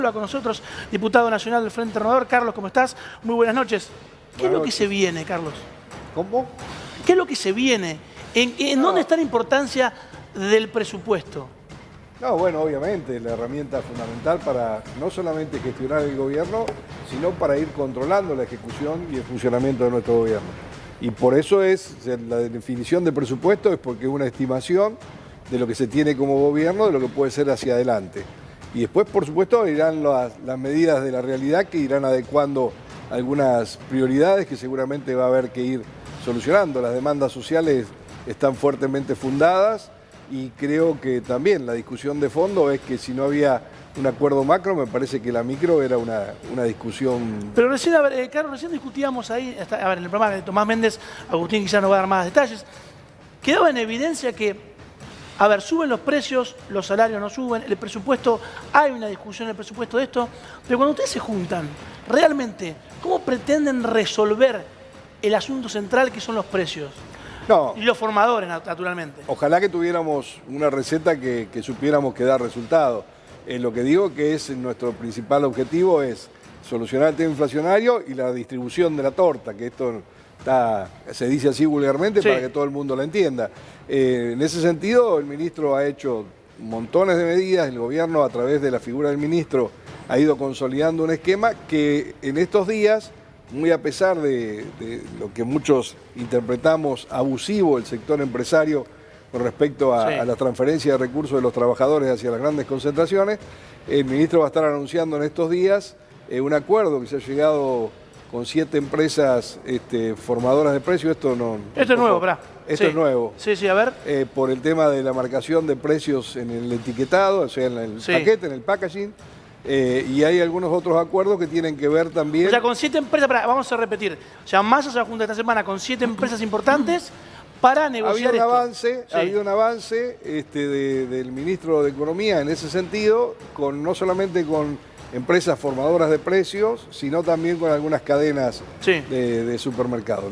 Con nosotros, diputado nacional del Frente Renovador. Carlos, ¿cómo estás? Muy buenas noches. ¿Qué es lo que se viene, Carlos? ¿Cómo? ¿Qué es lo que se viene? ¿En dónde está la importancia del presupuesto? No, bueno, obviamente, la herramienta fundamental para no solamente gestionar el gobierno, sino para ir controlando la ejecución y el funcionamiento de nuestro gobierno. Y por eso es, la definición de presupuesto es porque es una estimación de lo que se tiene como gobierno, de lo que puede ser hacia adelante. Y después, por supuesto, irán las medidas de la realidad que irán adecuando algunas prioridades que seguramente va a haber que ir solucionando. Las demandas sociales están fuertemente fundadas y creo que también la discusión de fondo es que si no había un acuerdo macro, me parece que la micro era una discusión... Pero recién, Carlos, recién discutíamos ahí, en el programa de Tomás Méndez, Agustín quizá nos va a dar más detalles, quedaba en evidencia que suben los precios, los salarios no suben, el presupuesto, hay una discusión en el presupuesto de esto, pero cuando ustedes se juntan, realmente, ¿cómo pretenden resolver el asunto central que son los precios? No. Y los formadores, naturalmente. Ojalá que tuviéramos una receta que supiéramos que da resultado. Lo que digo que es nuestro principal objetivo es solucionar el tema inflacionario y la distribución de la torta, que esto se dice así vulgarmente, sí, para que todo el mundo lo entienda. En ese sentido, el ministro ha hecho montones de medidas, el gobierno a través de la figura del ministro ha ido consolidando un esquema que en estos días, muy a pesar de lo que muchos interpretamos abusivo el sector empresario con respecto a la transferencia de recursos de los trabajadores hacia las grandes concentraciones, el ministro va a estar anunciando en estos días un acuerdo que se ha llegado con 7 empresas formadoras de precios. Esto es nuevo, ¿verdad? Esto es nuevo. Sí, sí, a ver. Por el tema de la marcación de precios en el etiquetado, o sea, en el paquete, en el packaging. Y hay algunos otros acuerdos que tienen que ver también... O sea, con 7 empresas, vamos a repetir. O sea, Massa se va a juntar esta semana con 7 empresas importantes para negociar Había un avance del ministro de Economía en ese sentido, no solamente con empresas formadoras de precios, sino también con algunas cadenas de supermercados.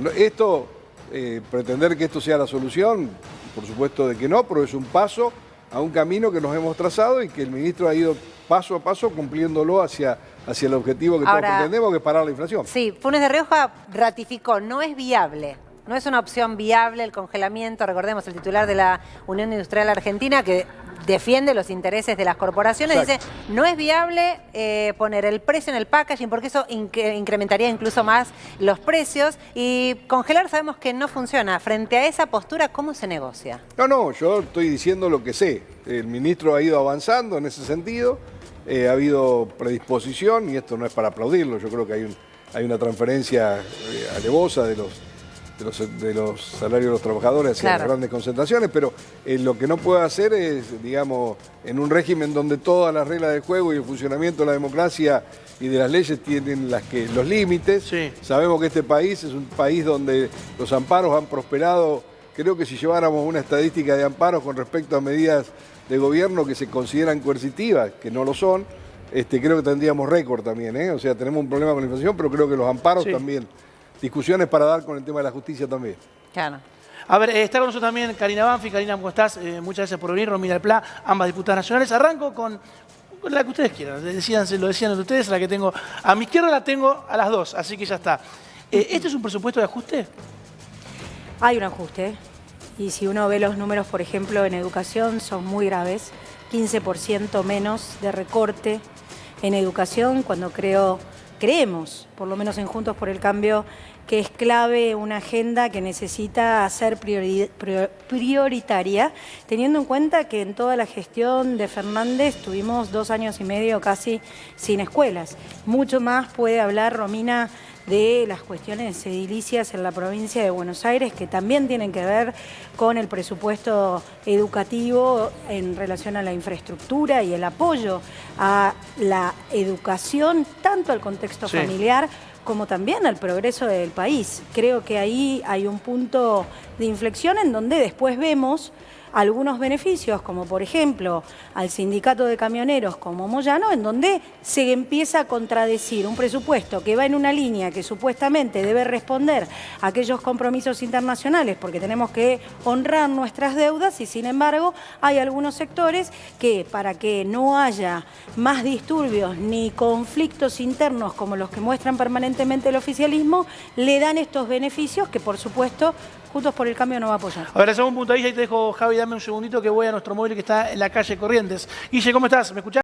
Pretender que esto sea la solución, por supuesto de que no, pero es un paso a un camino que nos hemos trazado y que el ministro ha ido paso a paso cumpliéndolo hacia el objetivo que todos pretendemos, que es parar la inflación. Sí, Funes de Rioja ratificó, no es viable. No es una opción viable el congelamiento. Recordemos, el titular de la Unión Industrial Argentina, que defiende los intereses de las corporaciones, dice, no es viable poner el precio en el packaging porque eso incrementaría incluso más los precios, y congelar sabemos que no funciona. Frente a esa postura, ¿cómo se negocia? No, yo estoy diciendo lo que sé. El ministro ha ido avanzando en ese sentido, ha habido predisposición, y esto no es para aplaudirlo, yo creo que hay una transferencia alevosa de los salarios de los trabajadores hacia las grandes concentraciones, pero lo que no puede hacer es, digamos, en un régimen donde todas las reglas del juego y el funcionamiento de la democracia y de las leyes tienen los límites. Sí. Sabemos que este país es un país donde los amparos han prosperado. Creo que si lleváramos una estadística de amparos con respecto a medidas de gobierno que se consideran coercitivas, que no lo son, creo que tendríamos récord también, ¿eh? O sea, tenemos un problema con la inflación, pero creo que los amparos también. Discusiones para dar con el tema de la justicia también. Claro. A ver, está con nosotros también Karina Banfi. Karina, ¿cómo estás? Muchas gracias por venir. Romina del Pla, ambas diputadas nacionales. Arranco con la que ustedes quieran. Lo decían ustedes, la que tengo a mi izquierda la tengo a las dos, así que ya está. ¿Este es un presupuesto de ajuste? Hay un ajuste. Y si uno ve los números, por ejemplo, en educación, son muy graves. 15% menos de recorte en educación, cuando creemos, por lo menos en Juntos por el Cambio, que es clave una agenda que necesita ser prioritaria, teniendo en cuenta que en toda la gestión de Fernández tuvimos 2 años y medio casi sin escuelas. Mucho más puede hablar Romina de las cuestiones edilicias en la provincia de Buenos Aires, que también tienen que ver con el presupuesto educativo en relación a la infraestructura y el apoyo a la educación, tanto al contexto familiar como también al progreso del país. Creo que ahí hay un punto de inflexión en donde después vemos algunos beneficios, como por ejemplo al sindicato de camioneros como Moyano, en donde se empieza a contradecir un presupuesto que va en una línea que supuestamente debe responder a aquellos compromisos internacionales, porque tenemos que honrar nuestras deudas, y sin embargo hay algunos sectores que, para que no haya más disturbios ni conflictos internos como los que muestran permanentemente el oficialismo, le dan estos beneficios que, por supuesto, Juntos por el Cambio no va a apoyar. A ver, hacemos un punto ahí, te dejo, Javi, dame un segundito que voy a nuestro móvil que está en la calle Corrientes. Guille, ¿cómo estás? ¿Me escuchás?